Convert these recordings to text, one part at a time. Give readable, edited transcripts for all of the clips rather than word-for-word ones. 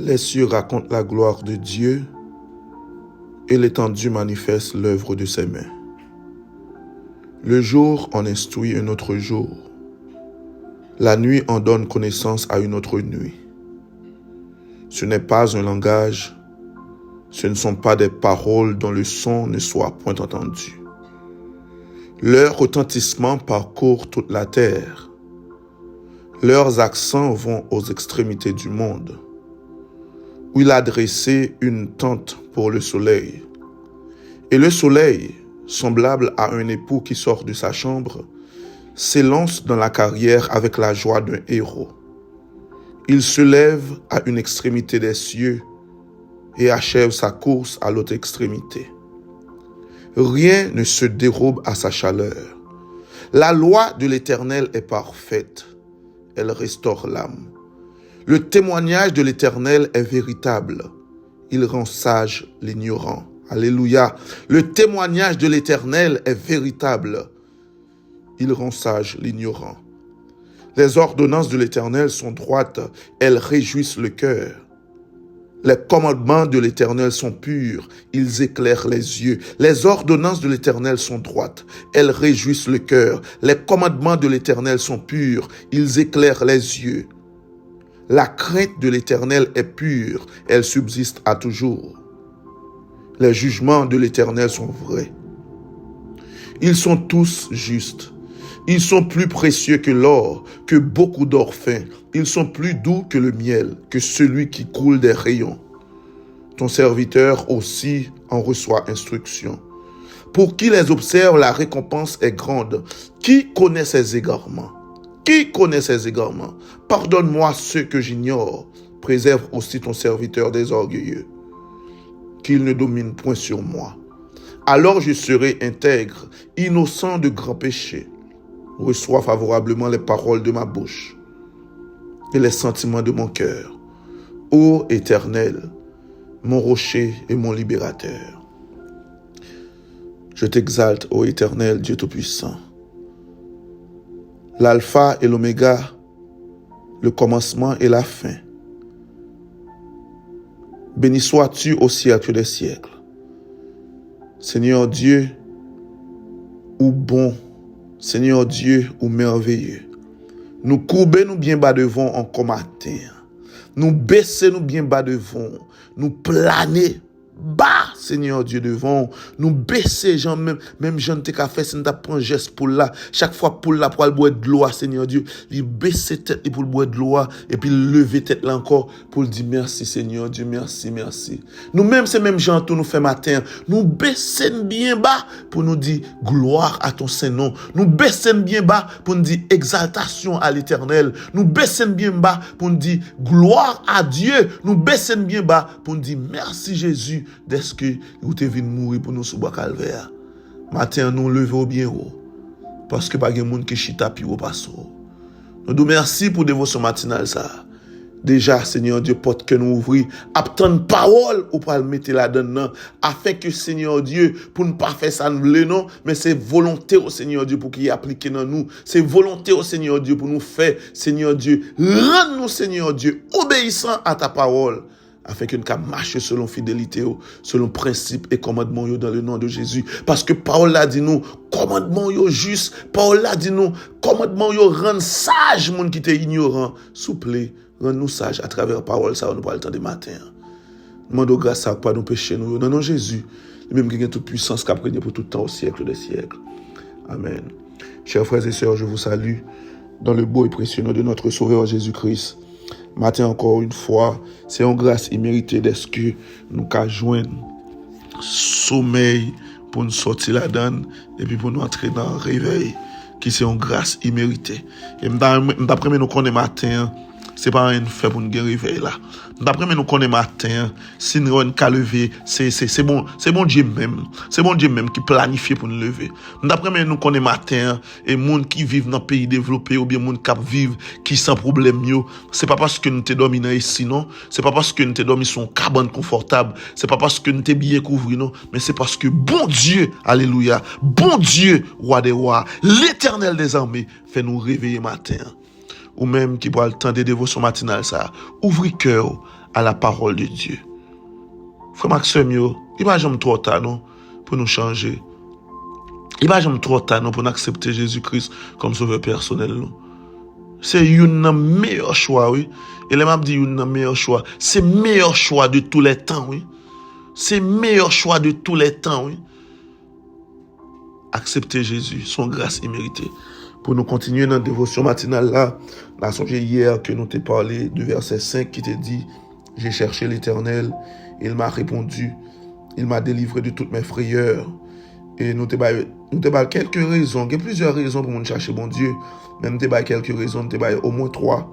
Les cieux racontent la gloire de Dieu et l'étendue manifeste l'œuvre de ses mains. Le jour en instruit un autre jour. La nuit en donne connaissance à une autre nuit. Ce n'est pas un langage, ce ne sont pas des paroles dont le son ne soit point entendu. Leur retentissement parcourt toute la terre. Leurs accents vont aux extrémités du monde, où il a dressé une tente pour le soleil. Et le soleil, semblable à un époux qui sort de sa chambre, s'élance dans la carrière avec la joie d'un héros. Il se lève à une extrémité des cieux et achève sa course à l'autre extrémité. Rien ne se dérobe à sa chaleur. La loi de l'Éternel est parfaite. Elle restaure l'âme. Le témoignage de l'Éternel est véritable. Il rend sage l'ignorant. Alléluia. Le témoignage de l'Éternel est véritable. Il rend sage l'ignorant. Les ordonnances de l'Éternel sont droites. Elles réjouissent le cœur. Les commandements de l'Éternel sont purs. Ils éclairent les yeux. Les ordonnances de l'Éternel sont droites. Elles réjouissent le cœur. Les commandements de l'Éternel sont purs. Ils éclairent les yeux. La crainte de l'Éternel est pure. Elle subsiste à toujours. Les jugements de l'Éternel sont vrais. Ils sont tous justes. Ils sont plus précieux que l'or, que beaucoup d'or fin. Ils sont plus doux que le miel, que celui qui coule des rayons. Ton serviteur aussi en reçoit instruction. Pour qui les observe, la récompense est grande. Qui connaît ses égarements? Qui connaît ses égarements? Pardonne-moi ceux que j'ignore. Préserve aussi ton serviteur des orgueilleux. Qu'il ne domine point sur moi. Alors je serai intègre, innocent de grands péchés. Reçois favorablement les paroles de ma bouche et les sentiments de mon cœur. Ô Éternel, mon rocher et mon libérateur. Je t'exalte, ô Éternel, Dieu Tout-Puissant. L'alpha et l'oméga, le commencement et la fin. Béni sois-tu au siècle des siècles. Seigneur Dieu, ou bon, Seigneur Dieu, ou merveilleux. Nous courber nous bien bas devant en matin. Nous baisser nous bien bas devant. Nous planer bas, Seigneur Dieu, devant. Nous baisser, genre, même Jean te ka fait, si nous prend un geste pour là. Chaque fois pour là, pour le boire de l'eau, Seigneur Dieu, il baisser tête pour le boire de l'eau, et puis lever tête là encore, pour dire merci, Seigneur Dieu, merci, merci. Nous-mêmes, c'est même gens tout nous fait matin. Nous baisser bien bas pour nous dire gloire à ton Saint-Nom. Nous baisser bien bas pour nous dire exaltation à l'Éternel. Nous baisser bien bas pour nous dire gloire à Dieu. Nous baisser bien bas pour nous dire merci Jésus d'est-ce que vous êtes venu mourir pour nous sous bois calvaire. Matin, nous levons bien haut. Parce que pas de monde qui chita puis au passo. Nous nous merci pour dévotion matinale ça. Déjà, Seigneur Dieu, porte que nous ouvrir, attendre parole ou pas le mettre là-dedans, afin que, Seigneur Dieu, pour ne pas faire ça nous voulons, non, mais c'est volonté au Seigneur Dieu pour qu'il y applique dans nous. C'est volonté au Seigneur Dieu pour nous faire, Seigneur Dieu, rendre nous, Seigneur Dieu, obéissants à ta parole. Afin que nous marchions selon fidélité, selon principe et commandement dans le nom de Jésus. Parce que Paul a dit nous, commandement juste. Paul a dit nous, commandement rend sage monde qui était ignorant. Souple, rend nous sage à travers parole ça nous pas le temps de matin. Demandons grâce à pas nous pécher nous dans le nom de Jésus. Lui même qui a toute puissance qui a prégné pour tout temps au siècle des siècles. Amen. Chers frères et sœurs, je vous salue dans le beau et précieux nom de notre Sauveur Jésus-Christ. Matin encore une fois, c'est une grâce imméritée d'est-ce que nous avons joindre sommeil pour nous sortir la donne et puis pour nous entrer dans le réveil qui c'est une grâce imméritée. Et d'après nous connaît matin, c'est pas un fait pour nous réveiller là. D'après nous connaît matin, si nous on ka lever, c'est bon Dieu même. C'est bon Dieu même qui planifie pour nous lever. D'après nous connaît matin et monde qui vivent dans pays développé ou bien monde qui vivent qui sans problème yo, c'est pas parce que nous t'es dormi dans ici non, c'est pas parce que nous t'es dormi son cabane confortable, c'est pas parce que nous t'es bien couvert non, mais c'est parce que bon Dieu, alléluia, bon Dieu, roi des rois, l'Éternel des armées fait nous réveiller matin. Ou même qui prend le temps de dévotion matinale ça, ouvrez cœur à la parole de Dieu. Frère Maxime, il va jamais trop tard non, pour nous changer. Il va jamais trop tard non, pour nous accepter Jésus-Christ comme sauveur personnel. Non. C'est un meilleur choix, oui. Et là, m'a dit un meilleur choix. C'est le meilleur choix de tous les temps, oui. C'est le meilleur choix de tous les temps, oui. Accepter Jésus, son grâce imméritée. Pour nous continuer dans la dévotion matinale là, on a songé hier que nous t'ai parlé du verset 5 qui te dit « J'ai cherché l'Éternel, il m'a répondu, il m'a délivré de toutes mes frayeurs. » Et nous t'ai quelques raisons, il y a plusieurs raisons pour nous chercher bon Dieu, mais nous t'ai quelques raisons, nous t'ai au moins 3.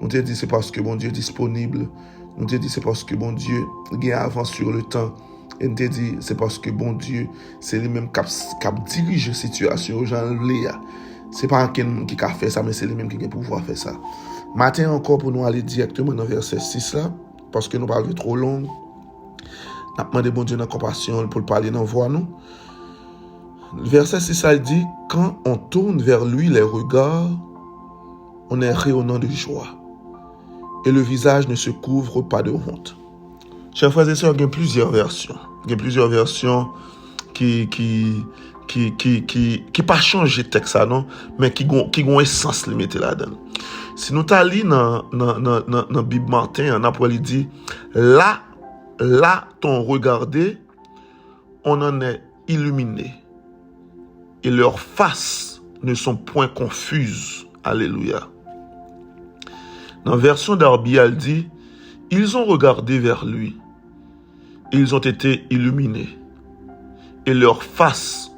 Nous t'ai dit c'est parce que bon Dieu est disponible, nous t'ai dit c'est parce que bon Dieu gagne avance sur le temps. Et nous t'ai dit c'est parce que bon Dieu, c'est lui-même qui dirige la situation aux gens là. C'est pas quelqu'un qui a fait ça, mais c'est lui-même qui a pouvoir faire ça. Matin encore, pour nous aller directement dans verset 6 là, parce que nous parlons trop long, nous avons demandé bon Dieu dans compassion pour parler dans voix nous. Le verset 6 ça dit, quand on tourne vers lui les regards, on est rayonnant de joie. Et le visage ne se couvre pas de honte. Chers frères et sœurs, il y a plusieurs versions. Il y a plusieurs versions qui pas changer texte ça non, mais qui ont essence limité là-dedans. Si nous t'a lu dans Bible matin, on a pour lui dit là ton regardé, on en est illuminé et leurs faces ne sont point confuses. Alléluia. Dans la version d'Arby, elle dit ils ont regardé vers lui, ils ont été illuminés et leurs faces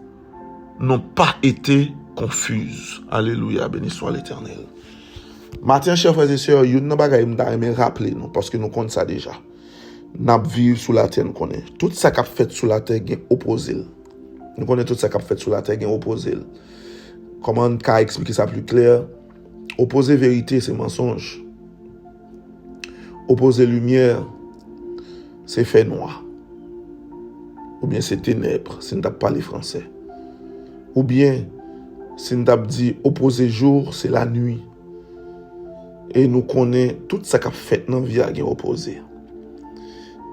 n'ont pas été confuses. Alléluia, béni soit l'Éternel. Matin, chers frères et sœurs, il y a une bagaille que je rappeler nous parce que nous connaissons ça déjà. Nous vivons sous la terre, nous connaissons. Tout ça qui a fait sous la terre est opposé. Nous connaissons tout ça qui a fait sous la terre est opposé. Comment on peut expliquer ça plus clair? Opposer vérité, c'est mensonge. Opposer lumière, c'est fait noir. Ou bien c'est ténèbres, si nous ne parlons pas français. Ou bien, si nous avons dit opposé jour, c'est la nuit. Et nous connaissons tout ça qui a fait dans la vie qui est opposé.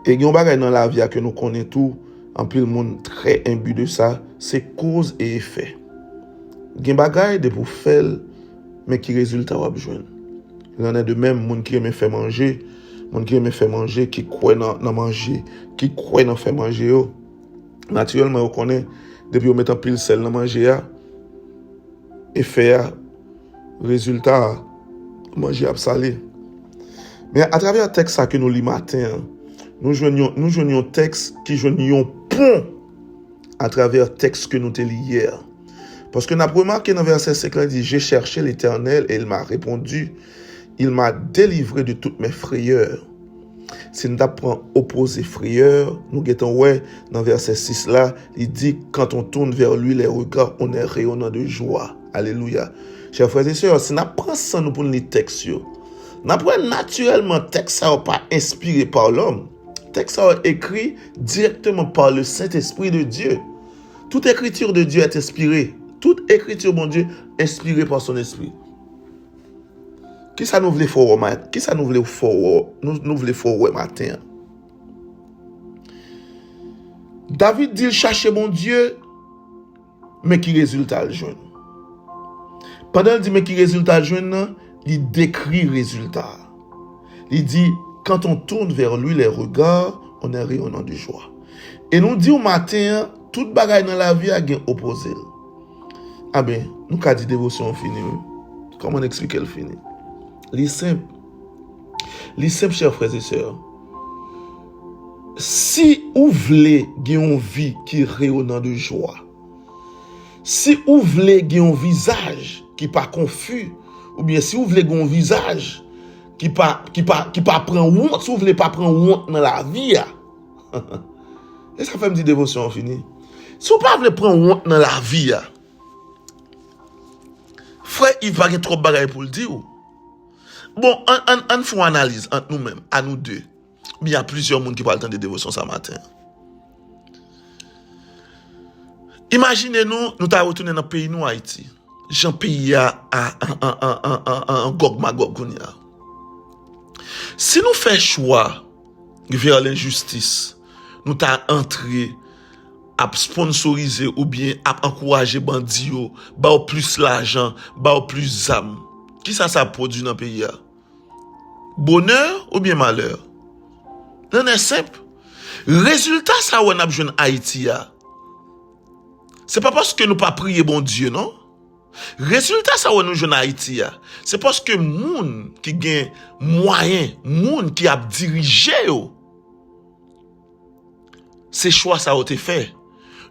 Et il y a un bagage dans la vie que nous connaissons tout, en plus le monde très imbu de ça, c'est cause et effet. Il y a un bagage de pour faire, mais qui résultat va besoin. Il y en a de même, monde qui aime faire manger, monde qui aime faire manger, qui croit dans manger, qui croit dans faire manger. Naturellement, on connaît, depuis on met un pile sel dans manger, et faire résultat, manger à salé. Mais à travers le texte que nous lisons matin, nous joignons un texte qui joignons pont à travers le texte que nous avons lu hier. Parce que nous avons remarqué dans le verset 5, il dit, j'ai cherché l'Éternel et il m'a répondu, il m'a délivré de toutes mes frayeurs. Si nous apprenons opposer frayeur, nous guettons ouais dans le verset 6 là, il dit quand on tourne vers lui les regards, on est rayonnant de joie. Alléluia. Chers frères et sœurs, si nous apprenons ça nous pour les textes, nous apprenons naturellement texte ça pas inspiré par l'homme. Texte ça écrit directement par le Saint-Esprit de Dieu. Toute écriture de Dieu est inspirée. Toute écriture, mon Dieu, inspirée par son esprit. Qui ça nous voulait faire matin? Qui ça nous voulait faire matin? David dit chercher mon Dieu, mais qui résultat le jeune. Pendant qu'il dit mais qui résultat le jeune, il décrit résultat. Il dit quand on tourne vers lui les regards, on est rayonnant de joie. Et nous dit au matin, toute bagaille dans la vie a un opposé. Ah ben, nous avons dit dévotion finie. Comment on explique elle finit? Les simple, chers frères et sœurs. Si vous voulez avoir une vie qui est rayonnant de joie, si vous voulez avoir un visage qui n'est pas confus, ou bien si vous voulez avoir un visage qui ne prend honte, si vous ne voulez pas prendre honte dans la vie, et ça fait me dire dévotion finie. Si vous ne voulez pas prendre honte dans la vie, frère, il va y avoir trop de bagages pour le dire. Bon, on fait une analyse entre nous-mêmes, à nous deux. Mais il y a plusieurs personnes qui parlent de dévotion ce matin. Imaginez-nous, nous avons retourné dans le pays, nous, Haïti. Jean pays à Gog Magog. Si nous faisons choix vers l'injustice, nous t'as entré à sponsoriser ou bien à encourager bandits, bah plus l'argent, bah plus d'âme. Qui ça produit dans le pays? Bonheur ou bien malheur? Non, c'est simple. Résultat, ça, on a besoin d'Haïti. C'est pas parce que nous pas prier bon Dieu, non? Résultat, ça, on a besoin d'Haïti. C'est parce que moun qui gagne moyen, moun qui a dirigé, ces choix, ça a été fait.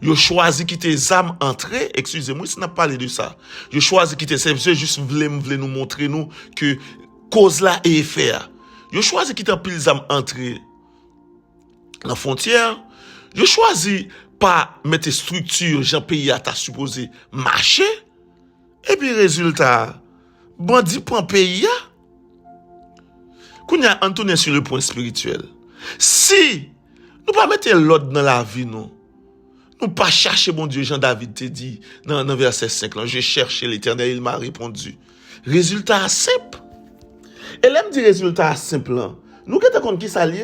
Yo choisi quitter âmes entrées, excusez-moi si n'a parlé de ça. Yo choisi quitter c'est juste voulait nous montrer nous que cause là et effet. Yo choisi quitter pile âmes entrées dans frontière. Yo choisi pas mettre structure Jean pays à ta supposé marcher et puis résultat bandit prend pays qu'on a entonné sur le point spirituel. Si nous pas mettre l'ordre dans la vie nous pas chercher bon Dieu, Jean-David te dit dans verset 5, là, j'ai cherché l'Éternel, il m'a répondu. Résultat simple. Et l'aime dit résultat simple, là. Nous qui compte qui s'allie.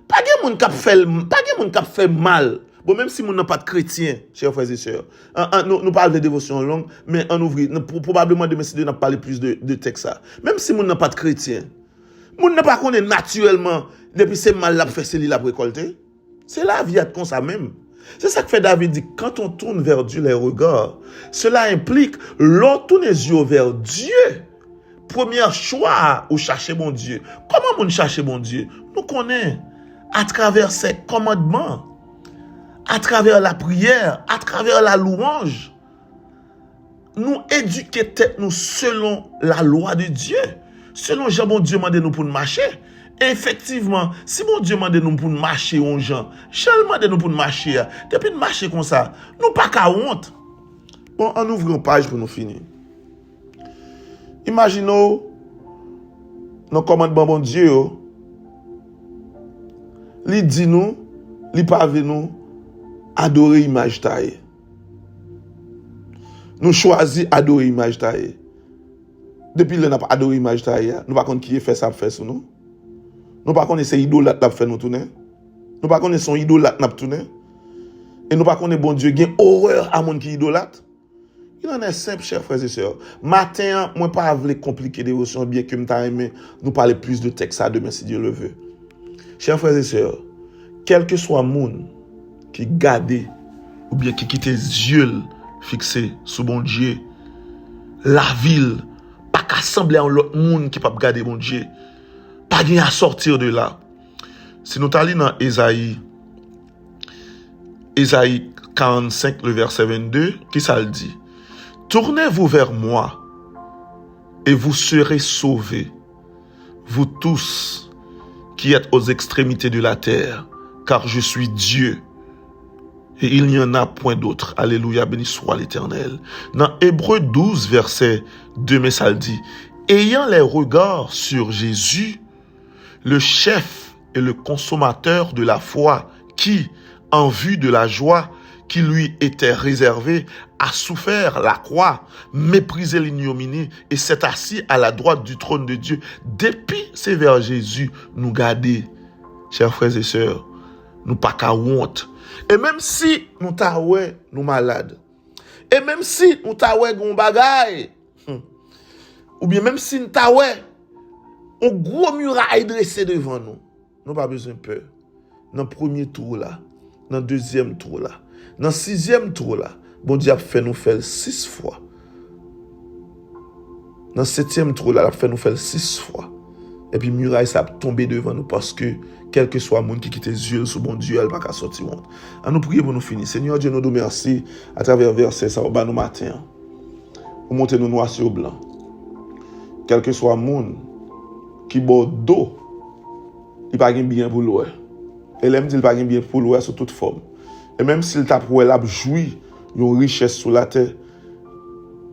Pas de monde qui fait mal. Bon, même si nous n'avons pas de chrétien, chers frères et sœurs. Nous parlons de dévotion longue, mais en ouvrir, probablement demain, si nous parler plus de texte. Même si nous n'avons pas de chrétien, nous n'avons pas connu naturellement, depuis c'est mal la fait, c'est la récolter. C'est la vie comme ça même. C'est ça que fait David dit, quand on tourne vers Dieu les regards, cela implique l'on tourne les yeux vers Dieu. Premier choix, ou chercher mon Dieu. Comment on cherche mon Dieu? Nous connaissons à travers ses commandements, à travers la prière, à travers la louange. Nous éduquer tête nous selon la loi de Dieu. Selon Jean, bon Dieu m'a demandé nous pour nous marcher. Effectivement, si mon Dieu m'a demandé nous pour marcher aux gens, seulement de nous pour marcher, depuis de marcher comme ça, nous pas qu'à honte. Bon, on ouvre une page pour nous finir. Imaginons nos commandements bon Dieu, li dit nous, li pas nous adorer image taille. Nous choisissons adorer image taille. Depuis le n'a pas adoré image taille, nous pas connait qui fait ça fait sur nous. Nous pas connait c'est idolâtre n'a fait nous tourner. Nous pas connait son idolâtre n'a tourner. Et nous pas connait bon Dieu gain horreur à monde qui idolâtre. Il en est simple, chers frères et sœurs. Matin, moi pas voulu compliquer dévotion bien que m'ta aimé nous parler plus de texte à demain si Dieu le veut. Chers frères et sœurs, quel que soit monde qui garde ou bien qui quitte les yeux fixés sur bon Dieu, la ville pas qu'à sembler en l'autre monde qui pas garder bon Dieu, pas gain à sortir de là. Si nous t'allons dans Ésaïe 45 le verset 22, qui ça le dit? Tournez-vous vers moi et vous serez sauvés, vous tous qui êtes aux extrémités de la terre, car je suis Dieu et il n'y en a point d'autre. Alléluia, béni soit l'Éternel. Dans Hébreux 12, verset 2, mais ça le dit, ayant les regards sur Jésus, le chef et le consommateur de la foi, qui, en vue de la joie qui lui était réservée, a souffert la croix, méprisé l'ignominie et s'est assis à la droite du trône de Dieu. Depuis c'est vers Jésus nous garder, chers frères et sœurs, nous pas qu'à honte. Et même si nous taoué nous malades, et même si nous taoué gon bagay, ou bien même si nous taoué un gros muraille dressé devant nous, nous pas besoin de peur. Dans le premier tour là, dans le deuxième tour là, dans le sixième tour là, bon Dieu a fait nous faire 6 fois. Dans le septième tour là, il a fait nous faire 6 fois. Et puis muraille ça a tombé devant nous parce que quel que soit le monde qui quitte les yeux sur bon Dieu, elle va pas sortir monde. À nous prier pour nous finir. Seigneur Dieu, nous te remercie à travers verset ça au bas nous matin. Vous montez nous noir sur blanc. Quel que soit le monde qui boit d'eau, il pas bien pour l'eau. Et l'aime dit il pas bien pour l'eau sous toute forme. Et même s'il t'a pour elle a joui une richesse sur la terre,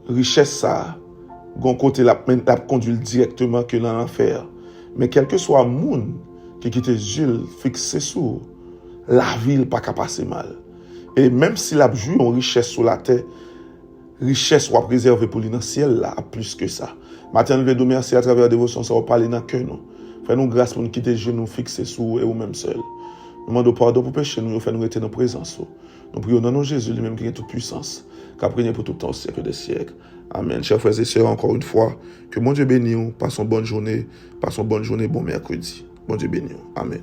richesse ça gon côté la conduit directement que dans l'enfer. Mais quel que soit le monde qui quitte les yeux fixés sur la ville pas qu'à passer mal. Et même s'il a joui une richesse sur la terre, richesse soit préservée pour lui dans le ciel là plus que ça. Matin nous veut merci à travers la dévotion ça va parler dans cœur nous. Fais-nous grâce pour nous quitter genoux fixés sur vous et vous-même seul. Nous demandons pardon pour pécher nous, fais-nous rester dans la présence. Nous prions dans nom de Jésus, lui-même qui a toute puissance, qui a régné pour tout le temps, au siècle des siècles. Amen. Chers frères et sœurs, encore une fois, que mon Dieu bénisse, passons bonne journée, bon mercredi. Bon Dieu bénisse. Amen.